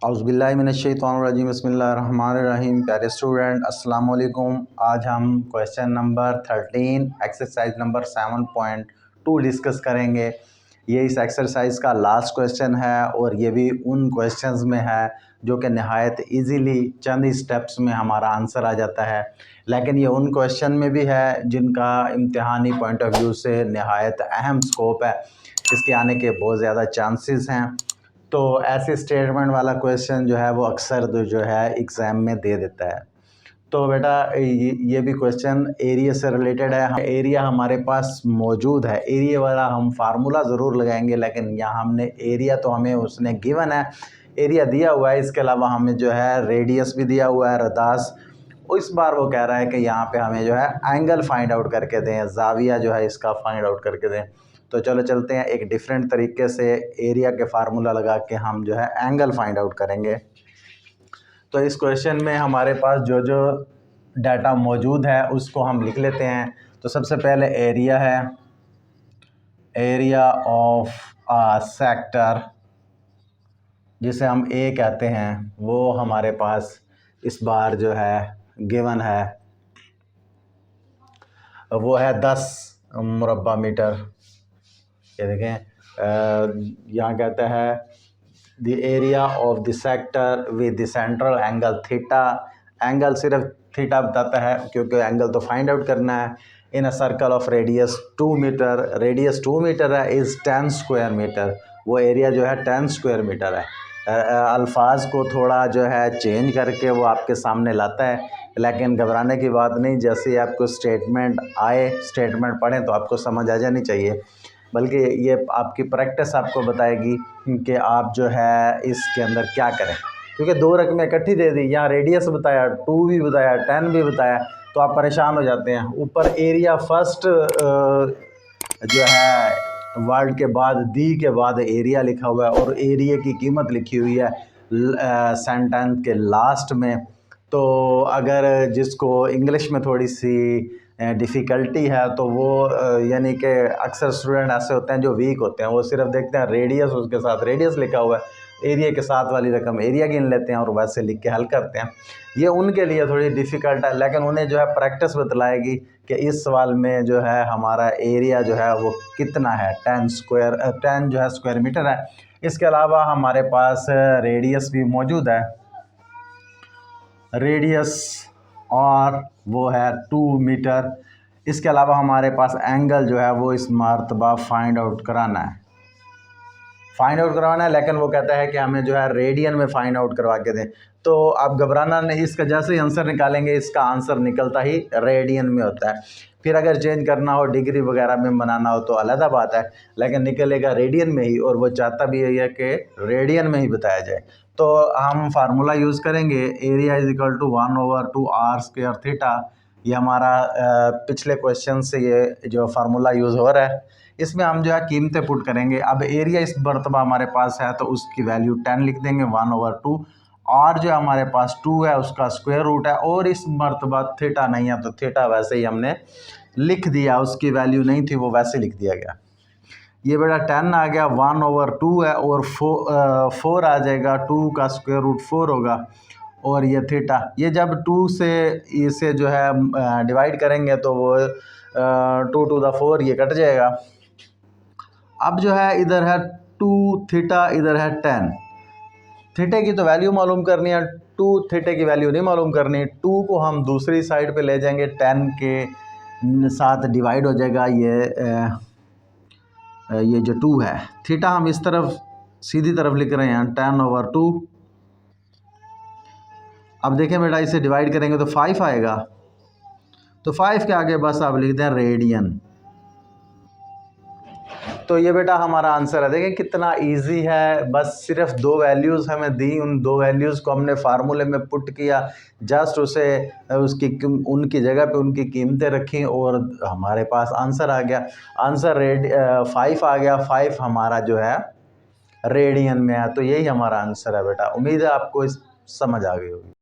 औज़ुबिल्लाहिमिनश्शैतानिर्रजीम बिस्मिल्लाहिर्रहमानिर्रहीम। प्यारे स्टूडेंट अस्सलाम वालेकुम। आज हम question number 13 exercise number 7.2 discuss करेंगे। ये इस एक्सरसाइज का लास्ट क्वेश्चन है और ये भी उन क्वेश्चंस में है जो कि नहायत इजीली चंद स्टेप्स में हमारा आंसर आ जाता है, लेकिन ये उन क्वेश्चन में भी है जिनका इम्तिहानी पॉइंट ऑफ व्यू से नहायत अहम स्कोप है, इसके आने के बहुत ज़्यादा चांसेस हैं। तो ऐसे स्टेटमेंट वाला क्वेश्चन जो है वो अक्सर जो है एग्ज़ाम में दे देता है। तो बेटा ये भी क्वेश्चन एरिया से रिलेटेड है। एरिया हमारे पास मौजूद है, एरिया वाला हम फार्मूला ज़रूर लगाएंगे, लेकिन यहाँ हमने एरिया तो हमें उसने गिवन है, एरिया दिया हुआ है। इसके अलावा हमें जो है रेडियस भी दिया हुआ है, रदास। इस बार वो कह रहा है कि यहाँ पे हमें जो है एंगल फाइंड आउट करके दें, ज़ाविया जो है इसका फाइंड आउट करके दें। तो चलो चलते हैं, एक डिफरेंट तरीके से एरिया के फार्मूला लगा के हम जो है एंगल फाइंड आउट करेंगे। तो इस क्वेश्चन में हमारे पास जो जो डाटा मौजूद है उसको हम लिख लेते हैं। तो सबसे पहले एरिया है, एरिया ऑफ अ सेक्टर जिसे हम ए कहते हैं, वो हमारे पास इस बार जो है गिवन है, वो है 10 मुरब्बा मीटर। ये देखें, यहाँ कहता है the area of the sector with the central angle theta. Angle सिर्फ थीटा बताता है क्योंकि एंगल तो फाइंड आउट करना है। In a circle of radius 2 metre, radius 2 metre है, इज़ 10 स्क्वायर मीटर। वो एरिया जो है 10 स्क्वायर मीटर है। अल्फाज को थोड़ा जो है चेंज करके वो आपके सामने लाता है, लेकिन घबराने की बात नहीं। जैसे ही आपको स्टेटमेंट आए, स्टेटमेंट पढ़ें तो आपको समझ आ जानी चाहिए, बल्कि ये आपकी प्रैक्टिस आपको बताएगी कि आप जो है इसके अंदर क्या करें। क्योंकि दो रकमें इकट्ठी दे दी, यहाँ रेडियस बताया, 2 भी बताया, 10 भी बताया, तो आप परेशान हो जाते हैं। ऊपर एरिया फर्स्ट जो है वर्ड के बाद दी के बाद एरिया लिखा हुआ है और एरिया की कीमत लिखी हुई है सेंटेंस के लास्ट में। तो अगर जिसको इंग्लिश में थोड़ी सी डिफ़िकल्टी है तो वो यानी कि अक्सर स्टूडेंट ऐसे होते हैं जो वीक होते हैं, वो सिर्फ देखते हैं रेडियस, उसके साथ रेडियस लिखा हुआ है, एरिया के साथ वाली रकम एरिया गिन लेते हैं और वैसे लिख के हल करते हैं। ये उनके लिए थोड़ी डिफ़िकल्ट है, लेकिन उन्हें जो है प्रैक्टिस बतलाएगी कि इस सवाल में जो है हमारा एरिया जो है वो कितना है, 10 जो है स्क्वायर मीटर है। इसके अलावा हमारे पास रेडियस भी मौजूद है, रेडियस और वो है 2 मीटर। इसके अलावा हमारे पास एंगल जो है वो इस मरतबा फाइंड आउट कराना है, लेकिन वो कहता है कि हमें जो है रेडियन में फाइंड आउट करवा के दें। तो आप घबराना नहीं, इसका जैसे ही आंसर निकालेंगे इसका आंसर निकलता ही रेडियन में होता है। फिर अगर चेंज करना हो, डिग्री वगैरह में बनाना हो तो अलग बात है, लेकिन निकलेगा रेडियन में ही, और वो चाहता भी यही है कि रेडियन में ही बताया जाए। तो हम फार्मूला यूज़ करेंगे, area is equal to 1/2 r square theta. ये हमारा पिछले क्वेश्चन से ये जो फार्मूला यूज़ हो रहा है, इसमें हम जो है कीमतें पुट करेंगे। अब एरिया इस मरतबा हमारे पास है तो उसकी वैल्यू 10 लिख देंगे, 1/2। और जो हमारे पास 2 है उसका स्क्वायर रूट है, और इस मरतबा थीटा नहीं है तो थीटा वैसे ही हमने लिख दिया, उसकी वैल्यू नहीं थी वो वैसे लिख दिया गया। ये बेटा 10 आ गया, 1/2 है और 4 आ जाएगा, 2 का स्क्वायर रूट 4 होगा, और ये थीटा। ये जब 2 से इसे जो है डिवाइड करेंगे तो वो 2 to the 4 ये कट जाएगा। अब जो है इधर है 2 थीटा, इधर है 10। थीटे की तो वैल्यू मालूम करनी है, 2 थीटे की वैल्यू नहीं मालूम करनी। 2 को हम दूसरी साइड पे ले जाएंगे, 10 के साथ डिवाइड हो जाएगा ये जो 2 है। थीटा हम इस तरफ सीधी तरफ लिख रहे हैं, 10/2। अब देखें बेटा, इसे डिवाइड करेंगे तो 5 आएगा, तो 5 के आगे बस आप लिख दें रेडियन। तो ये बेटा हमारा आंसर है। देखें कितना इजी है, बस सिर्फ 2 वैल्यूज़ हमें दी, उन 2 वैल्यूज़ को हमने फार्मूले में पुट किया, जस्ट उसे उसकी उनकी जगह पे उनकी कीमतें रखी और हमारे पास आंसर आ गया। आंसर 5 आ गया, 5 हमारा जो है रेडियन में है। तो यही हमारा आंसर है बेटा। उम्मीद है आपको समझ आ गई होगी।